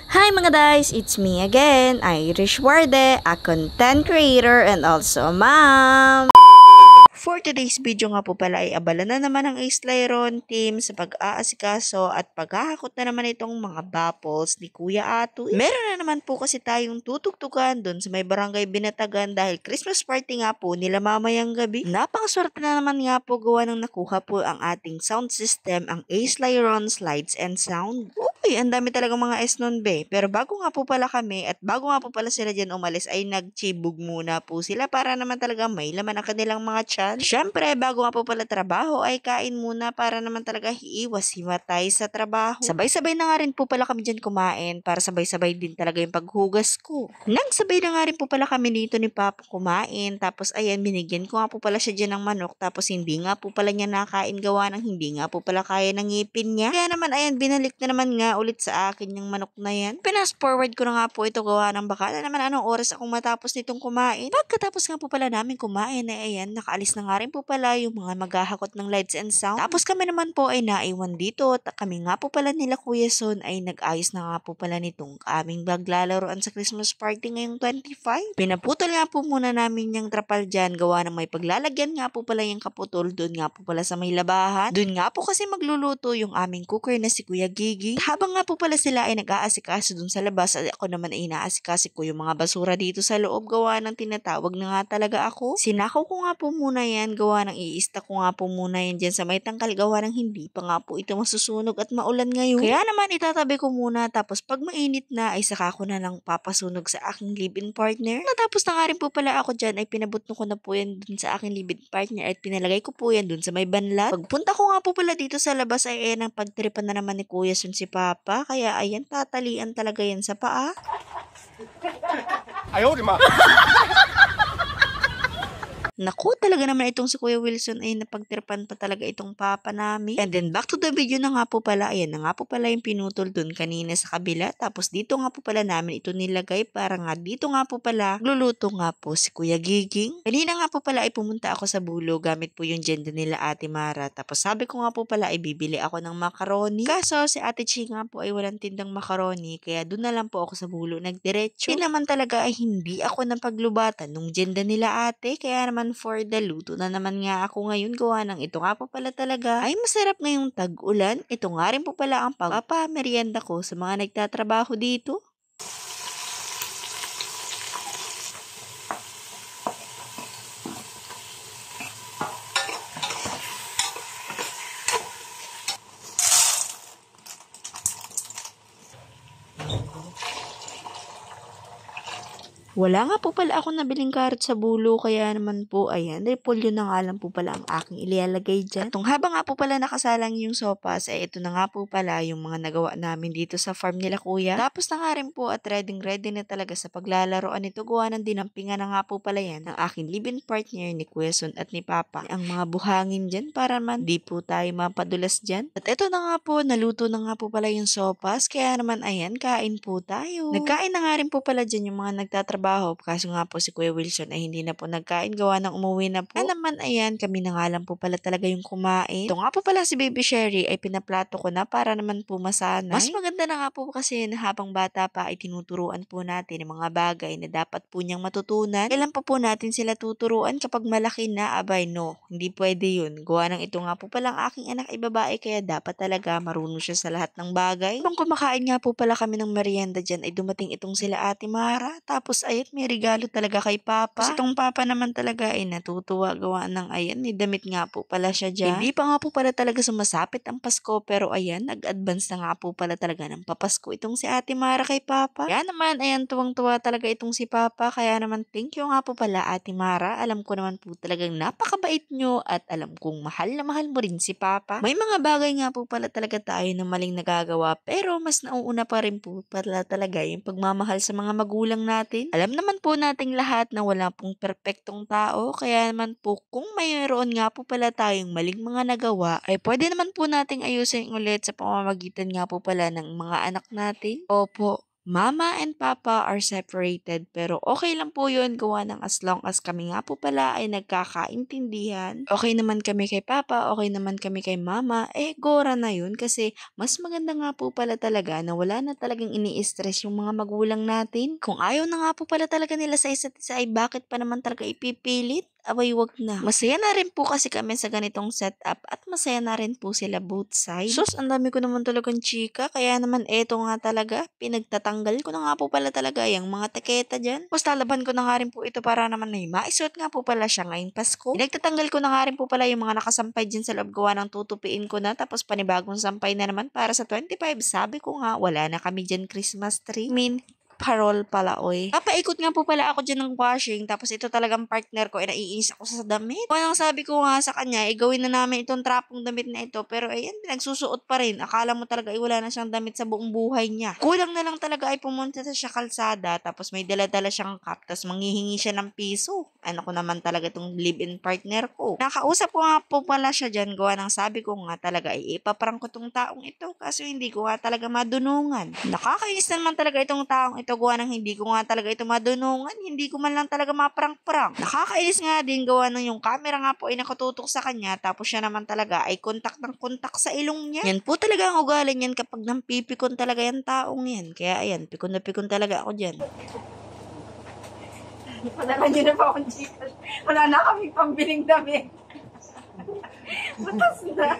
Hi mga guys, it's me again, Irish Warde, a content creator and also a mom. For today's video nga po pala ay abala na naman ang Ace Lyron team sa pag-aasikaso at paghahakot na naman itong mga baffles ni Kuya Atoy. Meron na naman po kasi tayong tutugtugan doon sa may barangay Binatagan dahil Christmas party nga po nila mamayang gabi. Napakaswerte na naman nga po gawa ng nakuha po ang ating sound system, ang Ace Lyron Slides and Sound. Uy, ang dami talagang mga S nun be. Pero bago nga po pala kami at bago nga po pala sila dyan umalis ay nagchibog muna po sila para naman talaga may laman ang kanilang mga chan. Syempre, bago nga po pala trabaho ay kain muna para naman talaga iiwas himatay sa trabaho. Sabay-sabay na nga rin po pala kami dyan kumain para sabay-sabay din talaga yung paghugas ko. Nagsabay na nga rin po pala kami dito ni Papa kumain. Tapos ayan, binigyan ko nga po pala siya dyan ng manok. Tapos hindi nga po pala niya nakain gawa ng hindi nga po pala kaya ng ngipin niya. Kaya naman ayan, binalik na naman nga ulit sa akin yung manok na yan. Pinas forward ko na nga po ito gawa ng baka na naman anong oras akong matapos nitong kumain. Pagkatapos nga po pala namin kumain ay ayan, nakaalis na nga rin po pala yung mga maghahakot ng lights and sound. Tapos kami naman po ay naiwan dito at kami nga po pala nila Kuya Son ay nag-ayos na nga po pala nitong aming maglalaroan sa Christmas party ngayong 25. Pinaputol nga po muna namin yung trapal dyan gawa ng may paglalagyan nga po pala yung kaputol doon nga po pala sa may labahan. Doon nga po kasi magluluto yung aming cooker na si Kuya Gigi. Habang nga po pala sila ay nag-aasikaso doon sa labas at ako naman ay inaasikaso ko yung mga basura dito sa loob gawa ng tinatawag na nga talaga ako. Sinakaw ko nga po muna yan gawa ng iista ko nga po muna yan dyan sa may tangkal gawa ng hindi pa nga po ito masusunog at maulan ngayon. Kaya naman itatabi ko muna tapos pag mainit na ay saka ko na lang papasunog sa aking live-in partner. Natapos na nga rin po pala ako dyan ay pinabutno ko na po yan dun sa aking live-in partner at pinalagay ko po yan dun sa may banlat. Pagpunta ko nga po pala dito sa labas ay ayan ang pagtripan na naman ni Kuya Sun si Papa kaya ayan tatalian talaga yan sa paa. Ayaw, di ma. Naku, talaga naman itong si Kuya Wilson ay napagtirpan pa talaga itong papa namin. And then back to the video na nga po pala. Ayan na nga po pala yung pinutol dun kanina sa kabila. Tapos dito nga po pala namin ito nilagay para nga dito nga po pala gluluto nga po si Kuya Giging. Kanina nga po pala ay pumunta ako sa Bulo gamit po yung genda nila Ate Mara. Tapos sabi ko nga po pala ay bibili ako ng macaroni. Kaso si Ate Chi nga po ay walang tindang macaroni kaya dun na lang po ako sa Bulo nagdiretso. Hindi naman talaga ay hindi ako napaglubatan nung genda nila ate kaya naman for the luto na naman nga ako ngayon gawa ng ito nga po pala talaga ay masarap ngayong tag-ulan. Ito nga rin po pala ang pagpapamerienda ko sa mga nagtatrabaho dito. Wala nga po pala ako nabiling carrot sa Bulo kaya naman po ayan, repolyo na nga lang po pala ang aking ilalagay dyan. At habang nga po pala nakasalang yung sopas ay ito na nga po pala yung mga nagawa namin dito sa farm nila Kuya. Tapos na nga rin po at ready na talaga sa paglalaroan nito gawa ng dinampingan na nga po pala yan ng aking live-in partner ni Kuya Son at ni Papa. Ang mga buhangin dyan para man di po tayo mapadulas dyan. At ito na nga po, naluto na nga po pala yung sopas kaya naman ayan, kain po tayo. Nagkain na nga rin po pala dyan yung mga nagtatrabaho. Kaso nga po si Kuya Wilson ay hindi na po nagkain gawa ng umuwi na po. Kaya naman ayan, kami na nga lang po pala talaga yung kumain. Ito nga po pala si Baby Sherry ay pinaplato ko na para naman po masanay. Mas maganda na nga po kasi na habang bata pa ay tinuturuan po natin ng mga bagay na dapat po niyang matutunan. Kailan pa po natin sila tuturuan kapag malaki na? Abay no, hindi pwede yun. Gawa ng ito nga po palang aking anak ay babae kaya dapat talaga marunong siya sa lahat ng bagay. Nung kumakain nga po pala kami ng merienda dyan ay dumating itong sila Ate Mara. Tapos ay may regalo talaga kay Papa. Kasi itong Papa naman talaga ay natutuwa gawa ng ayan, may damit nga po pala siya dyan. Hindi pa nga po pala talaga sumasapit ang Pasko pero ayan, nag-advance na nga po pala talaga ng papasko itong si Ate Mara kay Papa. Kaya naman ayan, tuwang-tuwa talaga itong si Papa. Kaya naman thank you nga po pala Ate Mara. Alam ko naman po talagang napakabait nyo at alam kong mahal na mahal mo rin si Papa. May mga bagay nga po pala talaga tayo na maling nagagawa pero mas nauuna pa rin po pala talaga yung pagmamahal sa mga magulang natin. Alam naman po nating lahat na wala pong perpektong tao, kaya naman po kung mayroon nga po pala tayong maling mga nagawa, ay pwede naman po nating ayusin ulit sa pamamagitan nga po pala ng mga anak natin. Opo, Mama and Papa are separated pero okay lang po yun gawa ng as long as kami nga po pala ay nagkakaintindihan. Okay naman kami kay Papa, okay naman kami kay Mama, gora na yun kasi mas maganda nga po pala talaga na wala na talagang ini-stress yung mga magulang natin. Kung ayaw na nga po pala talaga nila sa isa't isa ay bakit pa naman talaga ipipilit? Abay, wag na. Masaya na rin po kasi kami sa ganitong setup at masaya na rin po sila both sides. Sus, ang dami ko naman talagang chika. Kaya naman eto nga talaga, pinagtatanggal ko na nga po pala talaga yung mga taketa dyan. Tapos lalaban ko na nga rin po ito para naman na maisuot nga po pala siya ngayong Pasko. Pinagtatanggal ko na nga rin po pala yung mga nakasampay dyan sa loob gawa ng tutupiin ko na. Tapos panibagong sampay na naman para sa 25. Sabi ko nga, wala na kami dyan Christmas tree. Parol pala, oy. Papaikot nga po pala ako dyan ng washing, tapos ito talagang partner ko, naiinis ako sa damit. Kung sabi ko nga sa kanya, gawin na namin itong trapong damit na ito, pero ayan, nagsusuot pa rin. Akala mo talaga, wala na siyang damit sa buong buhay niya. Kulang na lang talaga ay pumunta sa siya kalsada, tapos may dala-dala siyang cup, tapos manghihingi siya ng piso. Ano ko naman talaga itong live-in partner ko. Nakausap ko nga po pala siya dyan, gawa ng sabi ko nga talaga, ipaprank ko tong taong ito, kasi hindi ko nga talaga madunungan. Nakakainis naman talaga itong taong ito, gawa ng hindi ko nga talaga ito madunungan, hindi ko man lang talaga maprank-prank. Nakakainis nga din gawa ng yung camera nga po ay nakatutok sa kanya, tapos siya naman talaga ay kontak ng kontak sa ilong niya. Yan po talaga ang ugali niyan kapag nampipikon talaga yung taong yan. Kaya ayan, pikon na pikon talaga ako dyan. Wala nyo na po akong chikas. Wala na kaming pambiling damit. Butas na.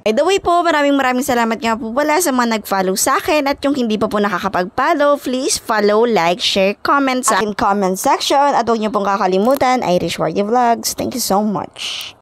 By the way po, maraming salamat nga po pala sa mga nag-follow sa akin at yung hindi pa po nakakapag-follow, please follow, like, share, comment sa akin comment section at huwag niyo pong kakalimutan, Irish Wardy Vlogs. Thank you so much.